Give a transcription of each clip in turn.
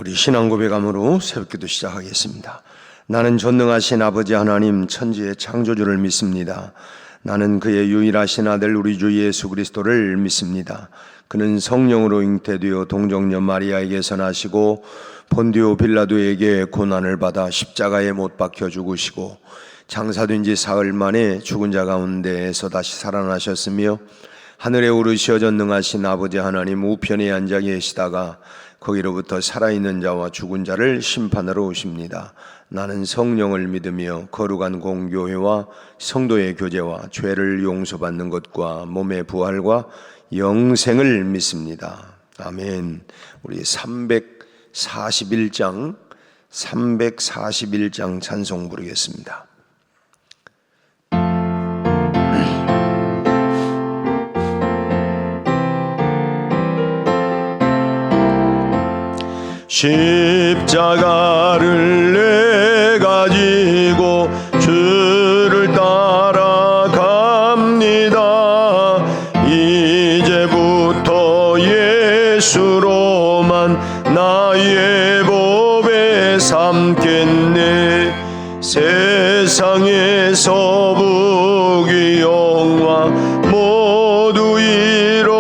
우리 신앙 고백함으로 새벽기도 시작하겠습니다. 나는 전능하신 아버지 하나님 천지의 창조주를 믿습니다. 나는 그의 유일하신 아들 우리 주 예수 그리스도를 믿습니다. 그는 성령으로 잉태되어 동정녀 마리아에게서 나시고 본디오 빌라도에게 고난을 받아 십자가에 못 박혀 죽으시고 장사된 지 사흘 만에 죽은 자 가운데에서 다시 살아나셨으며 하늘에 오르시어 전능하신 아버지 하나님 우편에 앉아 계시다가 거기로부터 살아있는 자와 죽은 자를 심판하러 오십니다. 나는 성령을 믿으며 거룩한 공교회와 성도의 교제와 죄를 용서받는 것과 몸의 부활과 영생을 믿습니다. 아멘. 우리 341장 찬송 부르겠습니다. 십자가를 내 가지고 주를 따라갑니다. 이제부터 예수로만 나의 법에 삼겠네. 세상에서 부귀 영화 모두 잃어버려도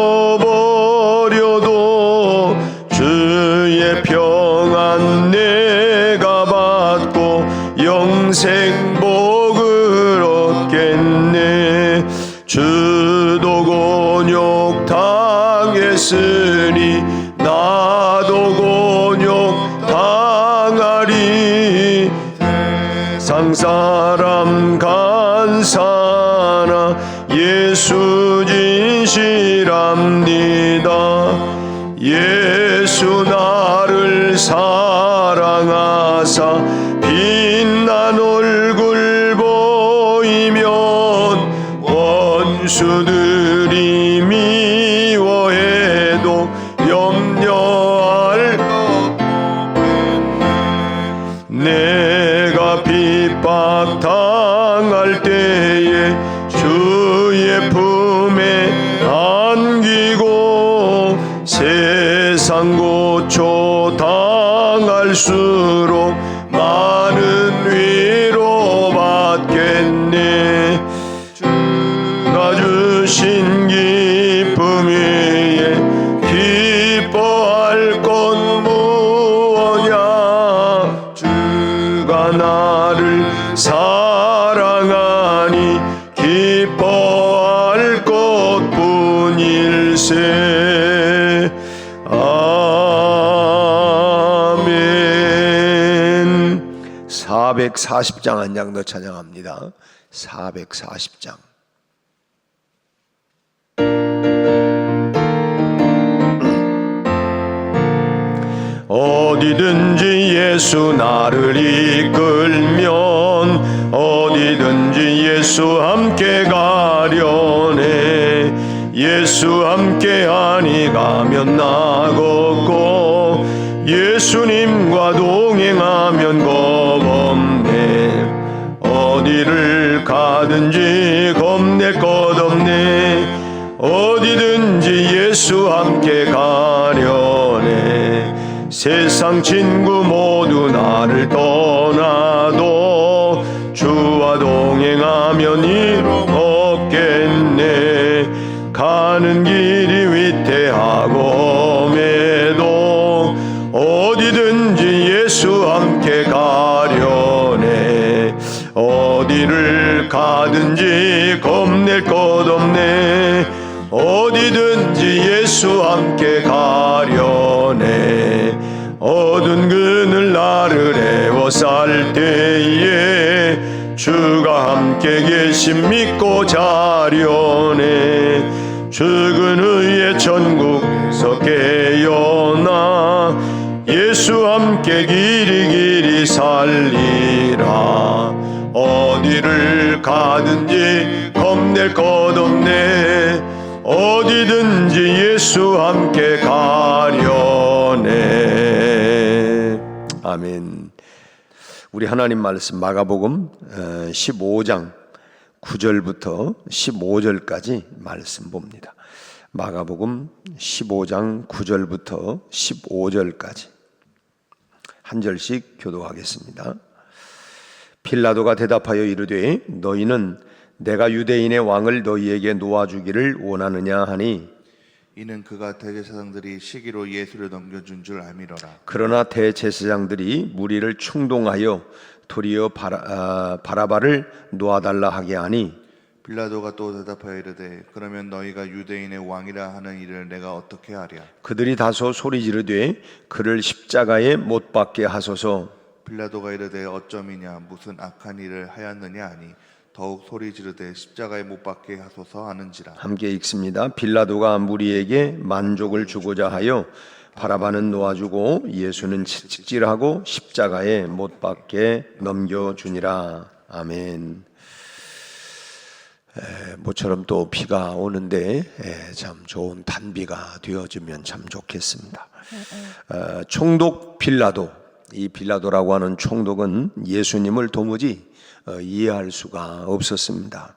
주의 평안 내가 받고 영생 복을 얻겠네. 주도 곤욕 당했으니 나도 곤욕 당하리. 세상 사람 간사나 예수 진실합니다. 예수 나를 사랑하사 빛난 얼굴 보이면 원수들이 미워해도 염려할 것 없겠네. 내가 핍박 당할 때에 주의 품에 안기고 세상 고초 당할수록 많은 위로 받겠네. 주가 주신 기쁨 위에 기뻐할 건 무엇냐. 주가 나를 사랑하니 기뻐할 것뿐일세. 아멘. 440장 한 장 더 찬양합니다. 440장. 어디든지 예수 나를 이끌면 어디든지 예수 함께 가려네. 예수 함께하니 가면 나 걷고 예수님과 동행하면 겁 없네. 어디를 가든지 겁낼 것 없네. 어디든지 예수 함께 가려네. 세상 친구 모두 나를 떠나도 주와 동행하면 이로 없겠네. 가는 길이 위태하고 험해도 어디든지 예수 함께 가려네. 어디를 가든지 겁낼 것 없네. 어디든지 예수 함께 가려네. 어두운 그늘 나를 에워쌀 때에 주가 함께 계심 믿고 자려네. 죽은 후에 천국에서 깨어나 예수 함께 길이 살리라. 어디를 가든지 겁낼 것 없네. 어디든지 예수 함께 가려네. 아멘. 우리 하나님 말씀 마가복음 15장 9절부터 15절까지 말씀 봅니다. 마가복음 15장 9절부터 15절까지 한 절씩 교독하겠습니다. 빌라도가 대답하여 이르되 너희는 내가 유대인의 왕을 너희에게 놓아주기를 원하느냐 하니 이는 그가 대제사장들이 시기로 예수를 넘겨준 줄 알미러라. 그러나 대제사장들이 무리를 충동하여 도리어 바라바를 놓아달라 하게 하니 빌라도가 또 대답하여 이르되 그러면 너희가 유대인의 왕이라 하는 일을 내가 어떻게 하랴. 그들이 다소 소리 지르되 그를 십자가에 못 박게 하소서. 빌라도가 이르되 어쩌미냐 무슨 악한 일을 하였느냐 하니 더욱 소리 지르되 십자가에 못 박게 하소서 하는지라. 함께 읽습니다. 빌라도가 무리에게 만족을 주고자 하여 바라바는 놓아주고 예수는 직질하고 십자가에 못 박게 넘겨주니라. 아멘. 모처럼 또 비가 오는데 참 좋은 단비가 되어주면 참 좋겠습니다. 총독 빌라도, 이 빌라도라고 하는 총독은 예수님을 도무지 이해할 수가 없었습니다.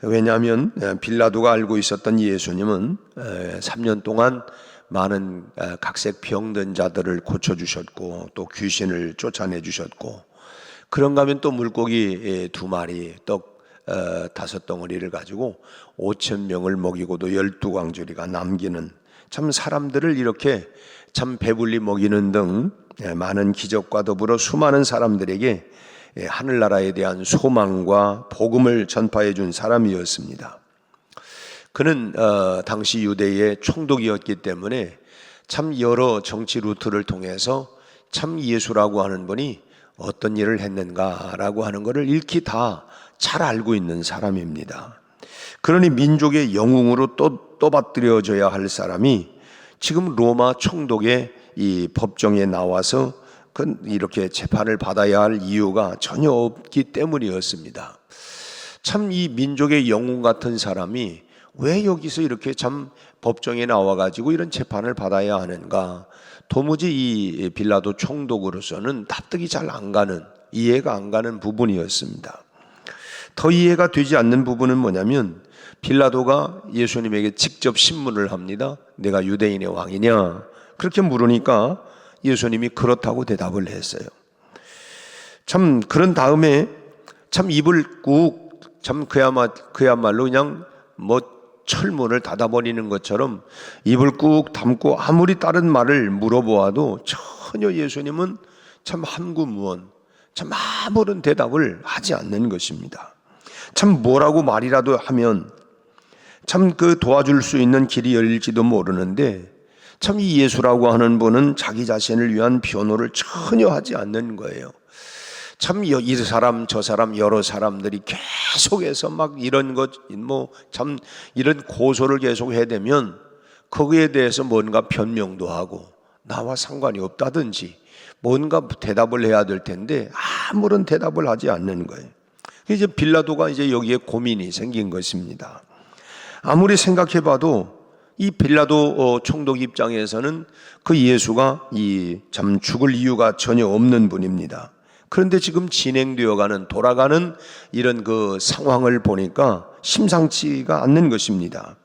왜냐하면 빌라도가 알고 있었던 예수님은 3년 동안 많은 각색 병든 자들을 고쳐주셨고 또 귀신을 쫓아내주셨고, 그런가 하면 또 물고기 2마리 떡 5덩어리를 가지고 5,000명을 먹이고도 12광주리가 남기는, 참 사람들을 이렇게 참 배불리 먹이는 등 많은 기적과 더불어 수많은 사람들에게 하늘나라에 대한 소망과 복음을 전파해 준 사람이었습니다. 그는 당시 유대의 총독이었기 때문에 참 여러 정치 루트를 통해서 참 예수라고 하는 분이 어떤 일을 했는가라고 하는 것을 익히 다 잘 알고 있는 사람입니다. 그러니 민족의 영웅으로 떠받들여져야 할 사람이 지금 로마 총독의 이 법정에 나와서 이렇게 재판을 받아야 할 이유가 전혀 없기 때문이었습니다. 참 이 민족의 영웅 같은 사람이 왜 여기서 이렇게 참 법정에 나와가지고 이런 재판을 받아야 하는가, 도무지 이 빌라도 총독으로서는 납득이 잘 안 가는, 이해가 안 가는 부분이었습니다. 더 이해가 되지 않는 부분은 뭐냐면 빌라도가 예수님에게 직접 신문을 합니다. 내가 유대인의 왕이냐? 그렇게 물으니까 예수님이 그렇다고 대답을 했어요. 참 그런 다음에 참 입을 꾹, 참 그야말로 그냥 뭐 철문을 닫아버리는 것처럼 입을 꾹 닫고 아무리 다른 말을 물어보아도 전혀 예수님은 참 한구무언, 참 아무런 대답을 하지 않는 것입니다. 참 뭐라고 말이라도 하면 참 그 도와줄 수 있는 길이 열릴지도 모르는데 참 이 예수라고 하는 분은 자기 자신을 위한 변호를 전혀 하지 않는 거예요. 참 이 사람 저 사람 여러 사람들이 계속해서 막 이런 것 뭐 참 이런 고소를 계속 해대면 거기에 대해서 뭔가 변명도 하고 나와 상관이 없다든지 뭔가 대답을 해야 될 텐데 아무런 대답을 하지 않는 거예요. 이제 빌라도가 이제 여기에 고민이 생긴 것입니다. 아무리 생각해봐도 이 빌라도 총독 입장에서는 그 예수가 이 참 죽을 이유가 전혀 없는 분입니다. 그런데 지금 진행되어가는 돌아가는 이런 그 상황을 보니까 심상치가 않는 것입니다.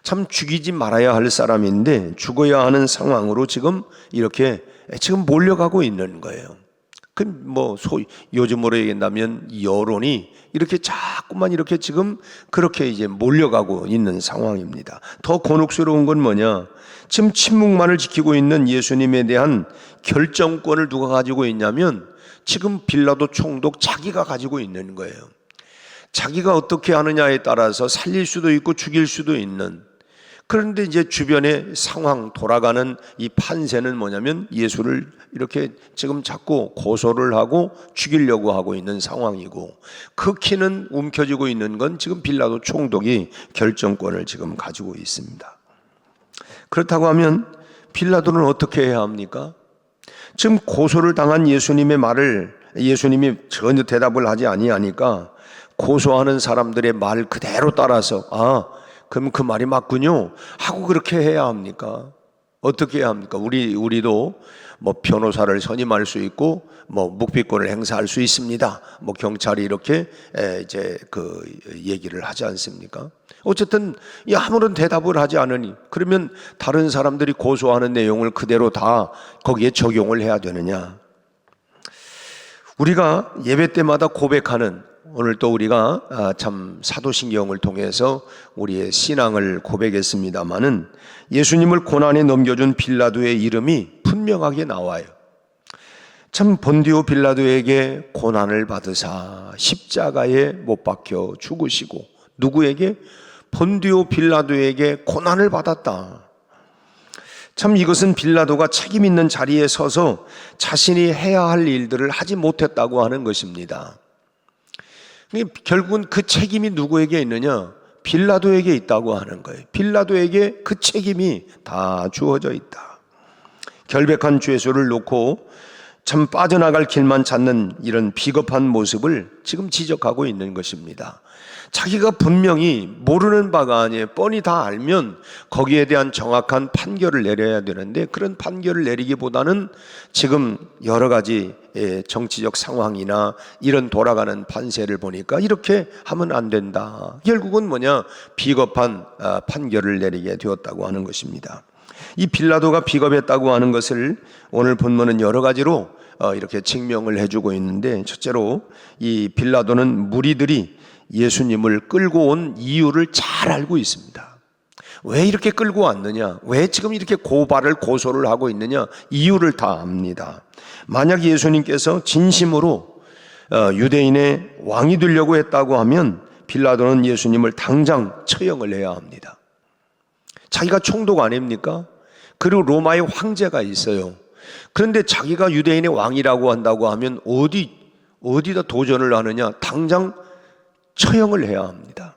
참 죽이지 말아야 할 사람인데 죽어야 하는 상황으로 지금 이렇게 지금 몰려가고 있는 거예요. 그 뭐 요즘으로 얘기한다면 여론이 이렇게 자꾸만 이렇게 지금 그렇게 이제 몰려가고 있는 상황입니다. 더 곤혹스러운 건 뭐냐? 지금 침묵만을 지키고 있는 예수님에 대한 결정권을 누가 가지고 있냐면 지금 빌라도 총독 자기가 가지고 있는 거예요. 자기가 어떻게 하느냐에 따라서 살릴 수도 있고 죽일 수도 있는. 그런데 이제 주변의 상황, 돌아가는 이 판세는 뭐냐면 예수를 이렇게 지금 자꾸 고소를 하고 죽이려고 하고 있는 상황이고, 그 키는 움켜쥐고 있는 건 지금 빌라도 총독이 결정권을 지금 가지고 있습니다. 그렇다고 하면 빌라도는 어떻게 해야 합니까? 지금 고소를 당한 예수님의 말을 예수님이 전혀 대답을 하지 아니하니까 고소하는 사람들의 말 그대로 따라서 그럼 그 말이 맞군요 하고 그렇게 해야 합니까? 어떻게 해야 합니까? 우리도 뭐 변호사를 선임할 수 있고 뭐 묵비권을 행사할 수 있습니다. 뭐 경찰이 이렇게 이제 그 얘기를 하지 않습니까? 어쨌든 이 아무런 대답을 하지 않으니 그러면 다른 사람들이 고소하는 내용을 그대로 다 거기에 적용을 해야 되느냐? 우리가 예배 때마다 고백하는, 오늘 또 우리가 참 사도신경을 통해서 우리의 신앙을 고백했습니다마는 예수님을 고난에 넘겨준 빌라도의 이름이 분명하게 나와요. 참 본디오 빌라도에게 고난을 받으사 십자가에 못 박혀 죽으시고, 누구에게? 본디오 빌라도에게 고난을 받았다. 참 이것은 빌라도가 책임 있는 자리에 서서 자신이 해야 할 일들을 하지 못했다고 하는 것입니다. 결국은 그 책임이 누구에게 있느냐? 빌라도에게 있다고 하는 거예요. 빌라도에게 그 책임이 다 주어져 있다. 결백한 죄수를 놓고 참 빠져나갈 길만 찾는 이런 비겁한 모습을 지금 지적하고 있는 것입니다. 자기가 분명히 모르는 바가 아니에요. 뻔히 다 알면 거기에 대한 정확한 판결을 내려야 되는데, 그런 판결을 내리기보다는 지금 여러 가지 정치적 상황이나 이런 돌아가는 판세를 보니까 이렇게 하면 안 된다. 결국은 뭐냐? 비겁한 판결을 내리게 되었다고 하는 것입니다. 이 빌라도가 비겁했다고 하는 것을 오늘 본문은 여러 가지로 이렇게 증명을 해주고 있는데, 첫째로 이 빌라도는 무리들이 예수님을 끌고 온 이유를 잘 알고 있습니다. 왜 이렇게 끌고 왔느냐? 왜 지금 이렇게 고소를 하고 있느냐? 이유를 다 압니다. 만약 예수님께서 진심으로 유대인의 왕이 되려고 했다고 하면 빌라도는 예수님을 당장 처형을 해야 합니다. 자기가 총독 아닙니까? 그리고 로마의 황제가 있어요. 그런데 자기가 유대인의 왕이라고 한다고 하면 어디다 도전을 하느냐? 당장 처형을 해야 합니다.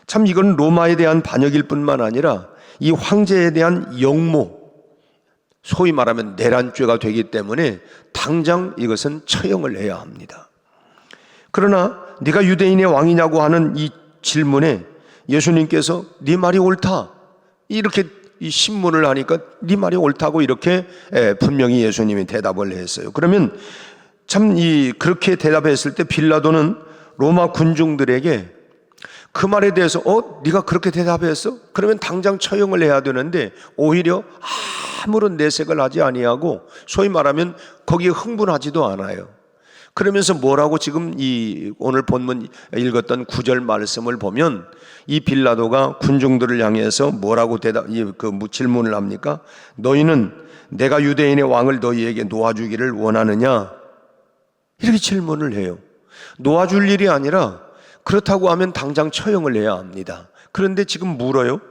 참 이건 로마에 대한 반역일 뿐만 아니라 이 황제에 대한 역모, 소위 말하면 내란죄가 되기 때문에 당장 이것은 처형을 해야 합니다. 그러나 네가 유대인의 왕이냐고 하는 이 질문에 예수님께서 네 말이 옳다, 이렇게 이 신문을 하니까 네 말이 옳다고 이렇게 분명히 예수님이 대답을 했어요. 그러면 참 그렇게 대답했을 때 빌라도는 로마 군중들에게 그 말에 대해서 네가 그렇게 대답했어? 그러면 당장 처형을 해야 되는데 오히려 아무런 내색을 하지 아니하고 소위 말하면 거기에 흥분하지도 않아요. 그러면서 뭐라고 지금 이 오늘 본문 읽었던 9절 말씀을 보면 이 빌라도가 군중들을 향해서 뭐라고 질문을 합니까? 너희는 내가 유대인의 왕을 너희에게 놓아주기를 원하느냐? 이렇게 질문을 해요. 놓아줄 일이 아니라 그렇다고 하면 당장 처형을 해야 합니다. 그런데 지금 물어요.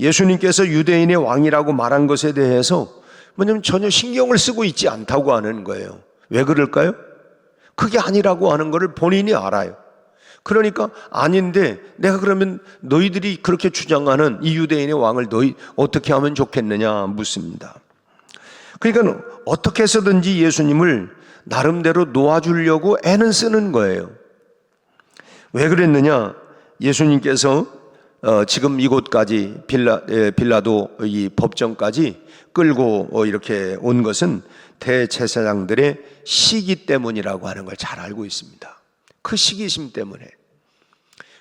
예수님께서 유대인의 왕이라고 말한 것에 대해서 뭐냐면 전혀 신경을 쓰고 있지 않다고 하는 거예요. 왜 그럴까요? 그게 아니라고 하는 것을 본인이 알아요. 그러니까 아닌데 내가 그러면 너희들이 그렇게 주장하는 이 유대인의 왕을 너희 어떻게 하면 좋겠느냐 묻습니다. 그러니까 어떻게 해서든지 예수님을 나름대로 놓아주려고 애는 쓰는 거예요. 왜 그랬느냐? 예수님께서 지금 이곳까지 빌라도 이 법정까지 끌고 이렇게 온 것은 대제사장들의 시기 때문이라고 하는 걸 잘 알고 있습니다. 그 시기심 때문에.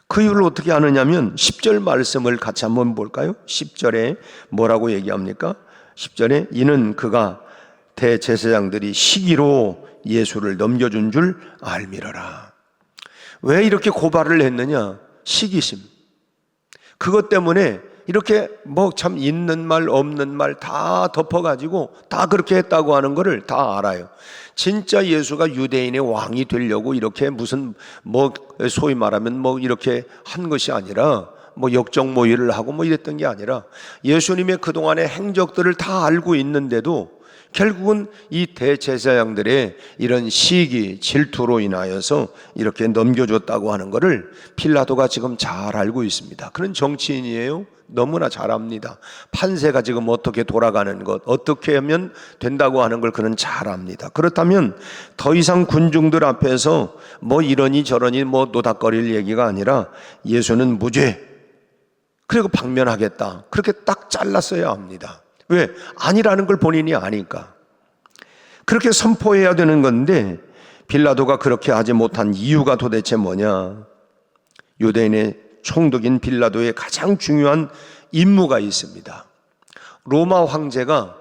그 이유를 어떻게 아느냐면 10절 말씀을 같이 한번 볼까요? 10절에 뭐라고 얘기합니까? 10절에 이는 그가 대제사장들이 시기로 예수를 넘겨준 줄 알미러라. 왜 이렇게 고발을 했느냐? 시기심. 그것 때문에 이렇게 뭐 참 있는 말 없는 말 다 덮어가지고 다 그렇게 했다고 하는 것을 다 알아요. 진짜 예수가 유대인의 왕이 되려고 이렇게 무슨 뭐 소위 말하면 뭐 이렇게 한 것이 아니라 뭐 역적 모의를 하고 뭐 이랬던 게 아니라 예수님의 그동안의 행적들을 다 알고 있는데도 결국은 이 대제사장들의 이런 시기, 질투로 인하여서 이렇게 넘겨줬다고 하는 것을 빌라도가 지금 잘 알고 있습니다. 그런 정치인이에요. 너무나 잘 압니다. 판세가 지금 어떻게 돌아가는 것, 어떻게 하면 된다고 하는 걸 그는 잘 압니다. 그렇다면 더 이상 군중들 앞에서 뭐 이러니 저러니 뭐 노닥거릴 얘기가 아니라 예수는 무죄, 그리고 방면하겠다, 그렇게 딱 잘랐어야 합니다. 왜? 아니라는 걸 본인이 아니까. 그렇게 선포해야 되는 건데 빌라도가 그렇게 하지 못한 이유가 도대체 뭐냐? 유대인의 총독인 빌라도의 가장 중요한 임무가 있습니다. 로마 황제가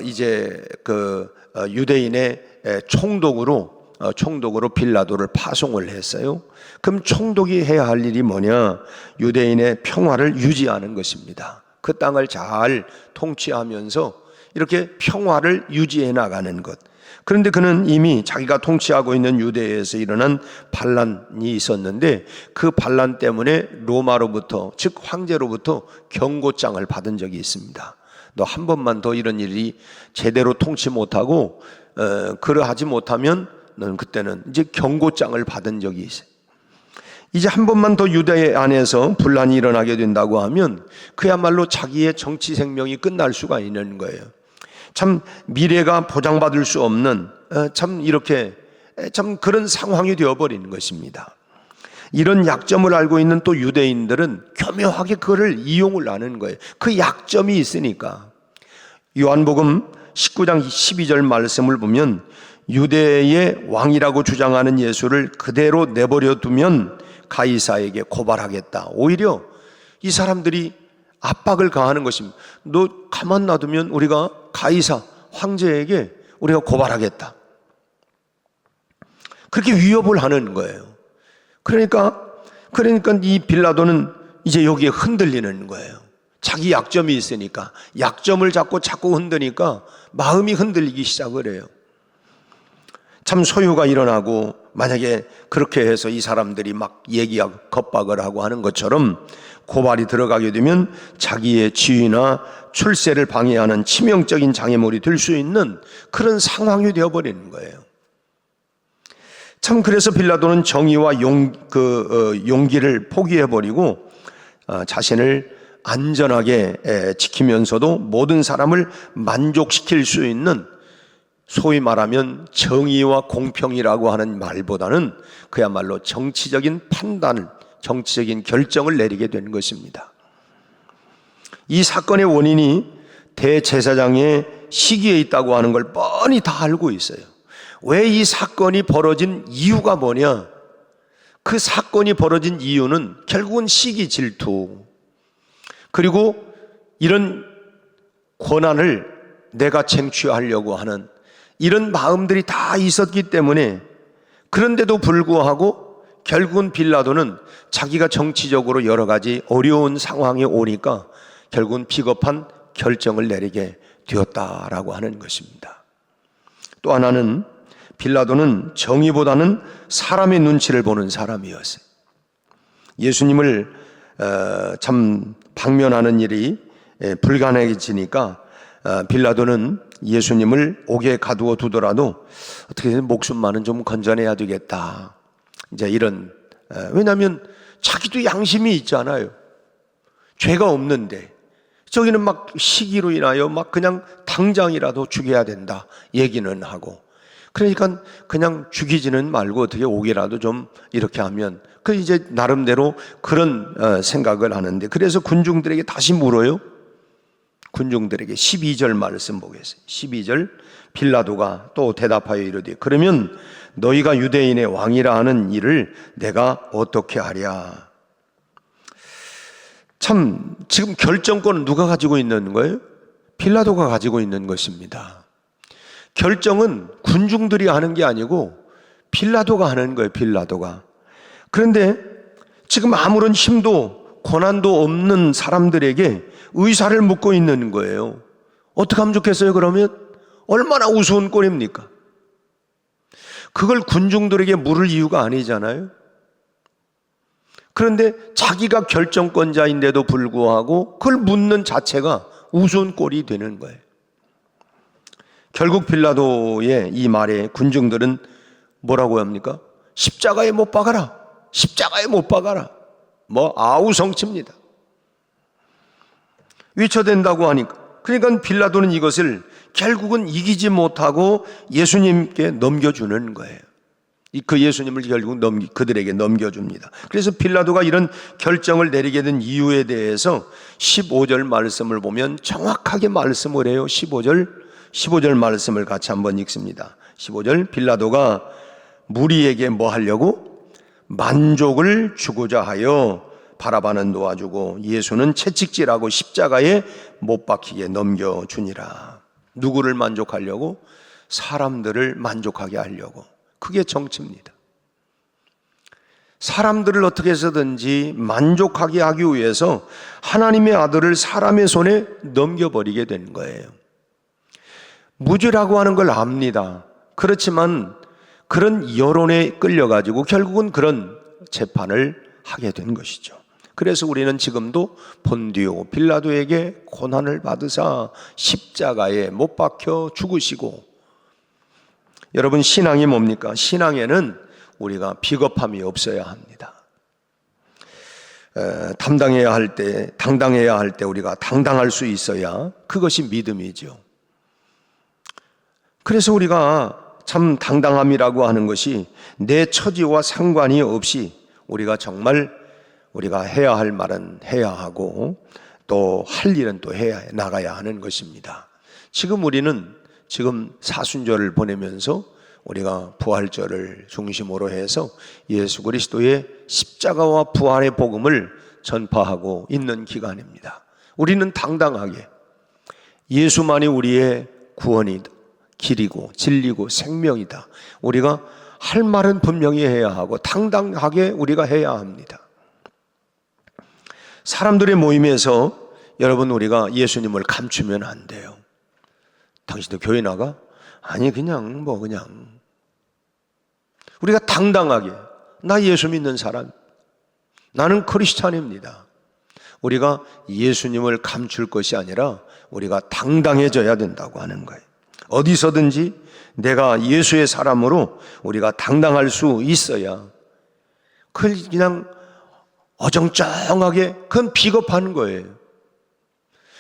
이제 유대인의 총독으로 빌라도를 파송을 했어요. 그럼 총독이 해야 할 일이 뭐냐? 유대인의 평화를 유지하는 것입니다. 그 땅을 잘 통치하면서 이렇게 평화를 유지해 나가는 것. 그런데 그는 이미 자기가 통치하고 있는 유대에서 일어난 반란이 있었는데 그 반란 때문에 로마로부터, 즉 황제로부터 경고장을 받은 적이 있습니다. 너 한 번만 더 이런 일이 제대로 통치 못하고 그러하지 못하면 너는 그때는 이제 경고장을 받은 적이 있어요. 이제 한 번만 더 유대 안에서 분란이 일어나게 된다고 하면 그야말로 자기의 정치 생명이 끝날 수가 있는 거예요. 참 미래가 보장받을 수 없는 참 그런 상황이 되어버리는 것입니다. 이런 약점을 알고 있는 또 유대인들은 교묘하게 그거를 이용을 하는 거예요. 그 약점이 있으니까. 요한복음 19장 12절 말씀을 보면 유대의 왕이라고 주장하는 예수를 그대로 내버려 두면 가이사에게 고발하겠다. 오히려 이 사람들이 압박을 가하는 것입니다. 너 가만 놔두면 우리가 가이사 황제에게 우리가 고발하겠다. 그렇게 위협을 하는 거예요. 그러니까 이 빌라도는 이제 여기에 흔들리는 거예요. 자기 약점이 있으니까 약점을 잡고 자꾸 흔드니까 마음이 흔들리기 시작을 해요. 참 소요가 일어나고 만약에 그렇게 해서 이 사람들이 막 얘기하고 겁박을 하고 하는 것처럼 고발이 들어가게 되면 자기의 지위나 출세를 방해하는 치명적인 장애물이 될 수 있는 그런 상황이 되어버리는 거예요. 참 그래서 빌라도는 정의와 용기를 포기해버리고 자신을 안전하게 지키면서도 모든 사람을 만족시킬 수 있는 소위 말하면 정의와 공평이라고 하는 말보다는 그야말로 정치적인 판단을, 정치적인 결정을 내리게 된 것입니다. 이 사건의 원인이 대제사장의 시기에 있다고 하는 걸 뻔히 다 알고 있어요. 왜 이 사건이 벌어진 이유가 뭐냐? 그 사건이 벌어진 이유는 결국은 시기 질투, 그리고 이런 권한을 내가 쟁취하려고 하는 이런 마음들이 다 있었기 때문에, 그런데도 불구하고 결국은 빌라도는 자기가 정치적으로 여러 가지 어려운 상황에 오니까 결국은 비겁한 결정을 내리게 되었다라고 하는 것입니다. 또 하나는 빌라도는 정의보다는 사람의 눈치를 보는 사람이었어요. 예수님을 참 방면하는 일이 불가능해지니까 빌라도는 예수님을 옥에 가두어 두더라도 어떻게든 목숨만은 좀 건져내야 되겠다. 이제 이런, 왜냐하면 자기도 양심이 있잖아요. 죄가 없는데 저기는 막 시기로 인하여 막 그냥 당장이라도 죽여야 된다 얘기는 하고, 그러니까 그냥 죽이지는 말고 어떻게 옥이라도 좀 이렇게 하면, 그 이제 나름대로 그런 생각을 하는데, 그래서 군중들에게 다시 물어요. 군중들에게 12절 말씀 보겠어요. 12절 빌라도가 또 대답하여 이르되 그러면 너희가 유대인의 왕이라 하는 일을 내가 어떻게 하랴. 참 지금 결정권은 누가 가지고 있는 거예요? 빌라도가 가지고 있는 것입니다. 결정은 군중들이 하는 게 아니고 빌라도가 하는 거예요. 빌라도가. 그런데 지금 아무런 힘도 권한도 없는 사람들에게 의사를 묻고 있는 거예요. 어떻게 하면 좋겠어요? 그러면 얼마나 우스운 꼴입니까? 그걸 군중들에게 물을 이유가 아니잖아요. 그런데 자기가 결정권자인데도 불구하고 그걸 묻는 자체가 우스운 꼴이 되는 거예요. 결국 빌라도의 이 말에 군중들은 뭐라고 합니까? 십자가에 못 박아라. 십자가에 못 박아라. 아우성칩니다. 위쳐댄다고 하니까. 그러니까 빌라도는 이것을 결국은 이기지 못하고 예수님께 넘겨주는 거예요. 그 예수님을 결국 그들에게 넘겨줍니다. 그래서 빌라도가 이런 결정을 내리게 된 이유에 대해서 15절 말씀을 보면 정확하게 말씀을 해요. 15절 말씀을 같이 한번 읽습니다. 15절, 빌라도가 무리에게 뭐 하려고? 만족을 주고자 하여 바라바는 놓아주고 예수는 채찍질하고 십자가에 못 박히게 넘겨주니라. 누구를 만족하려고? 사람들을 만족하게 하려고. 그게 정치입니다. 사람들을 어떻게 해서든지 만족하게 하기 위해서 하나님의 아들을 사람의 손에 넘겨버리게 된 거예요. 무죄라고 하는 걸 압니다. 그렇지만 그런 여론에 끌려가지고 결국은 그런 재판을 하게 된 것이죠. 그래서 우리는 지금도 본디오 빌라도에게 고난을 받으사 십자가에 못 박혀 죽으시고, 여러분 신앙이 뭡니까? 신앙에는 우리가 비겁함이 없어야 합니다. 당당해야 할 때 우리가 당당할 수 있어야 그것이 믿음이죠. 그래서 우리가 참 당당함이라고 하는 것이 내 처지와 상관이 없이 우리가 정말 우리가 해야 할 말은 해야 하고 또 할 일은 또 나가야 하는 것입니다. 지금 우리는 사순절을 보내면서 우리가 부활절을 중심으로 해서 예수 그리스도의 십자가와 부활의 복음을 전파하고 있는 기간입니다. 우리는 당당하게 예수만이 우리의 구원이다, 길이고 진리고 생명이다. 우리가 할 말은 분명히 해야 하고 당당하게 우리가 해야 합니다. 사람들의 모임에서 여러분 우리가 예수님을 감추면 안 돼요. 당신도 교회 나가? 아니 그냥 우리가 당당하게 나 예수 믿는 사람, 나는 크리스찬입니다. 우리가 예수님을 감출 것이 아니라 우리가 당당해져야 된다고 하는 거예요. 어디서든지 내가 예수의 사람으로 우리가 당당할 수 있어야 그냥 어정쩡하게 그건 비겁한 거예요.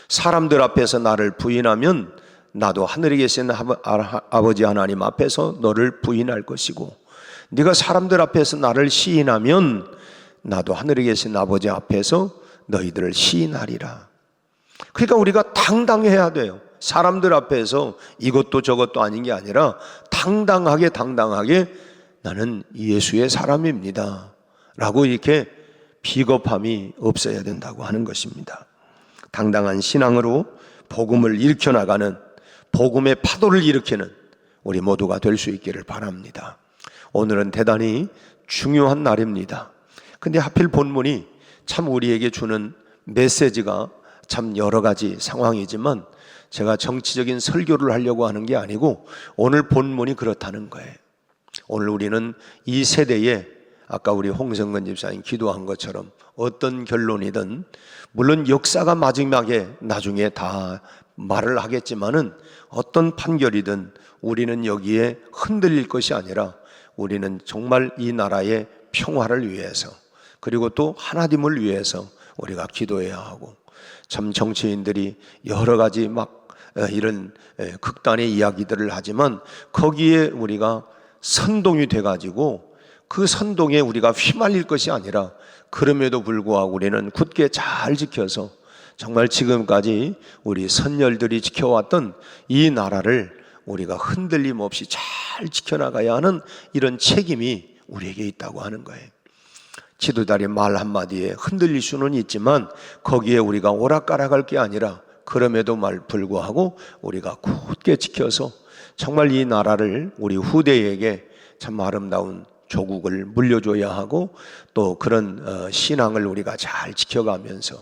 사람들 앞에서 나를 부인하면 나도 하늘에 계신 아버지 하나님 앞에서 너를 부인할 것이고, 네가 사람들 앞에서 나를 시인하면 나도 하늘에 계신 아버지 앞에서 너희들을 시인하리라. 그러니까 우리가 당당해야 돼요. 사람들 앞에서 이것도 저것도 아닌 게 아니라 당당하게 나는 예수의 사람입니다 라고 이렇게 비겁함이 없어야 된다고 하는 것입니다. 당당한 신앙으로 복음을 일으켜 나가는, 복음의 파도를 일으키는 우리 모두가 될 수 있기를 바랍니다. 오늘은 대단히 중요한 날입니다. 근데 하필 본문이 참 우리에게 주는 메시지가 참 여러 가지 상황이지만 제가 정치적인 설교를 하려고 하는 게 아니고 오늘 본문이 그렇다는 거예요. 오늘 우리는 이 세대에 아까 우리 홍성근 집사님 기도한 것처럼 어떤 결론이든, 물론 역사가 마지막에 나중에 다 말을 하겠지만은 어떤 판결이든 우리는 여기에 흔들릴 것이 아니라 우리는 정말 이 나라의 평화를 위해서 그리고 또 하나님을 위해서 우리가 기도해야 하고, 참 정치인들이 여러 가지 이런 극단의 이야기들을 하지만 거기에 우리가 선동이 돼가지고 그 선동에 우리가 휘말릴 것이 아니라 그럼에도 불구하고 우리는 굳게 잘 지켜서 정말 지금까지 우리 선열들이 지켜왔던 이 나라를 우리가 흔들림 없이 잘 지켜나가야 하는 이런 책임이 우리에게 있다고 하는 거예요. 지도자의 말 한마디에 흔들릴 수는 있지만 거기에 우리가 오락가락할 게 아니라 그럼에도 불구하고 우리가 굳게 지켜서 정말 이 나라를 우리 후대에게 참 아름다운 조국을 물려줘야 하고, 또 그런 신앙을 우리가 잘 지켜가면서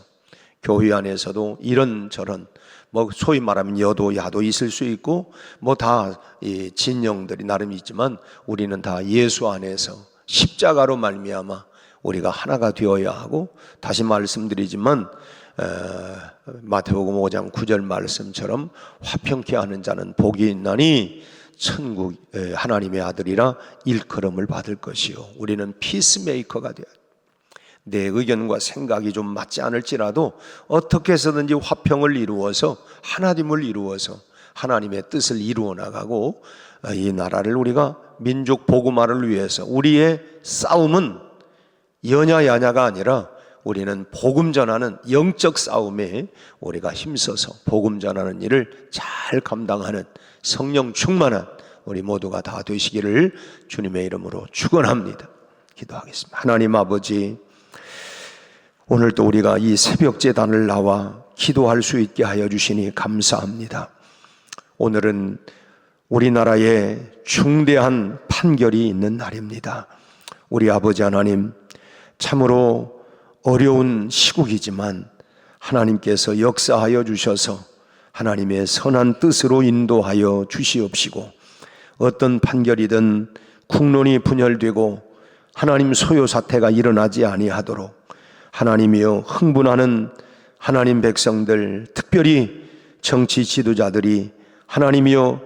교회 안에서도 이런저런 소위 말하면 여도 야도 있을 수 있고 다 이 진영들이 나름 있지만 우리는 다 예수 안에서 십자가로 말미암아 우리가 하나가 되어야 하고, 다시 말씀드리지만 마태복음 5장 9절 말씀처럼 화평케 하는 자는 복이 있나니 천국 하나님의 아들이라 일컬음을 받을 것이요. 우리는 피스메이커가 되어야 돼. 내 의견과 생각이 좀 맞지 않을지라도 어떻게 해서든지 화평을 이루어서 하나님을 이루어서 하나님의 뜻을 이루어 나가고 이 나라를 우리가 민족 복음화를 위해서 우리의 싸움은 여냐 야냐가 아니라 우리는 복음 전하는 영적 싸움에 우리가 힘써서 복음 전하는 일을 잘 감당하는 성령 충만한 우리 모두가 다 되시기를 주님의 이름으로 축원합니다. 기도하겠습니다. 하나님 아버지, 오늘 또 우리가 이 새벽 제단을 나와 기도할 수 있게 하여 주시니 감사합니다. 오늘은 우리나라에 중대한 판결이 있는 날입니다. 우리 아버지 하나님, 참으로 어려운 시국이지만 하나님께서 역사하여 주셔서 하나님의 선한 뜻으로 인도하여 주시옵시고, 어떤 판결이든 국론이 분열되고 하나님 소요 사태가 일어나지 아니하도록 하나님이여 흥분하는 하나님 백성들, 특별히 정치 지도자들이 하나님이여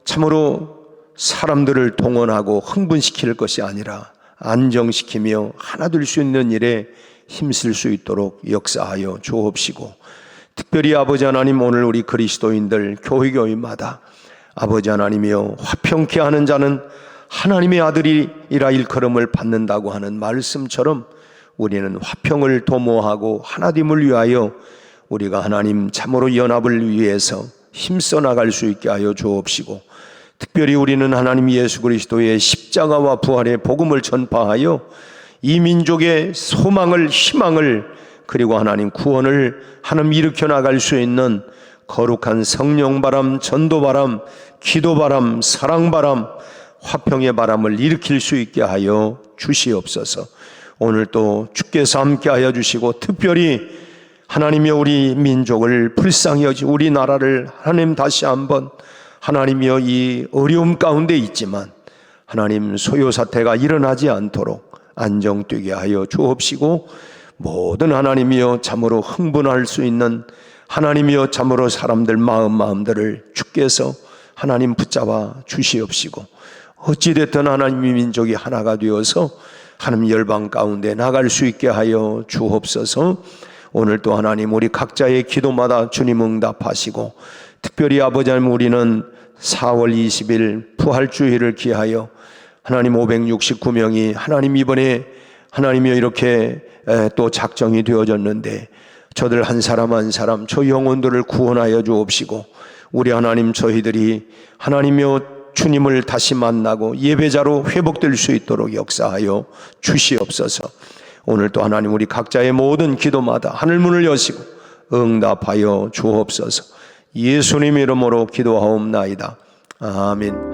참으로 사람들을 동원하고 흥분시킬 것이 아니라 안정시키며 하나 될 수 있는 일에 힘쓸 수 있도록 역사하여 주옵시고, 특별히 아버지 하나님, 오늘 우리 그리스도인들 교회마다 아버지 하나님이여 화평케 하는 자는 하나님의 아들이라 일컬음을 받는다고 하는 말씀처럼 우리는 화평을 도모하고 하나됨을 위하여 우리가 하나님 참으로 연합을 위해서 힘써 나갈 수 있게 하여 주옵시고, 특별히 우리는 하나님 예수 그리스도의 십자가와 부활의 복음을 전파하여 이 민족의 소망을, 희망을, 그리고 하나님 구원을 하나님 일으켜 나갈 수 있는 거룩한 성령바람, 전도바람, 기도바람, 사랑바람, 화평의 바람을 일으킬 수 있게 하여 주시옵소서. 오늘 또 주께서 함께 하여 주시고, 특별히 하나님이여 우리 민족을 불쌍히 여지 우리나라를 하나님 다시 한번 하나님이여 이 어려움 가운데 있지만 하나님 소요 사태가 일어나지 않도록 안정되게 하여 주옵시고, 모든 하나님이여 참으로 흥분할 수 있는 하나님이여 참으로 사람들 마음들을 주께서 하나님 붙잡아 주시옵시고, 어찌됐든 하나님의 민족이 하나가 되어서 하나님 열방 가운데 나갈 수 있게 하여 주옵소서. 오늘 또 하나님 우리 각자의 기도마다 주님 응답하시고, 특별히 아버지 하나님, 우리는 4월 20일 부활주일을 기하여 하나님 569명이 하나님 이번에 하나님이여 이렇게 또 작정이 되어졌는데, 저들 한 사람 한 사람 저 영혼들을 구원하여 주옵시고, 우리 하나님 저희들이 하나님이여 주님을 다시 만나고 예배자로 회복될 수 있도록 역사하여 주시옵소서. 오늘 또 하나님 우리 각자의 모든 기도마다 하늘문을 여시고 응답하여 주옵소서. 예수님 이름으로 기도하옵나이다. 아멘.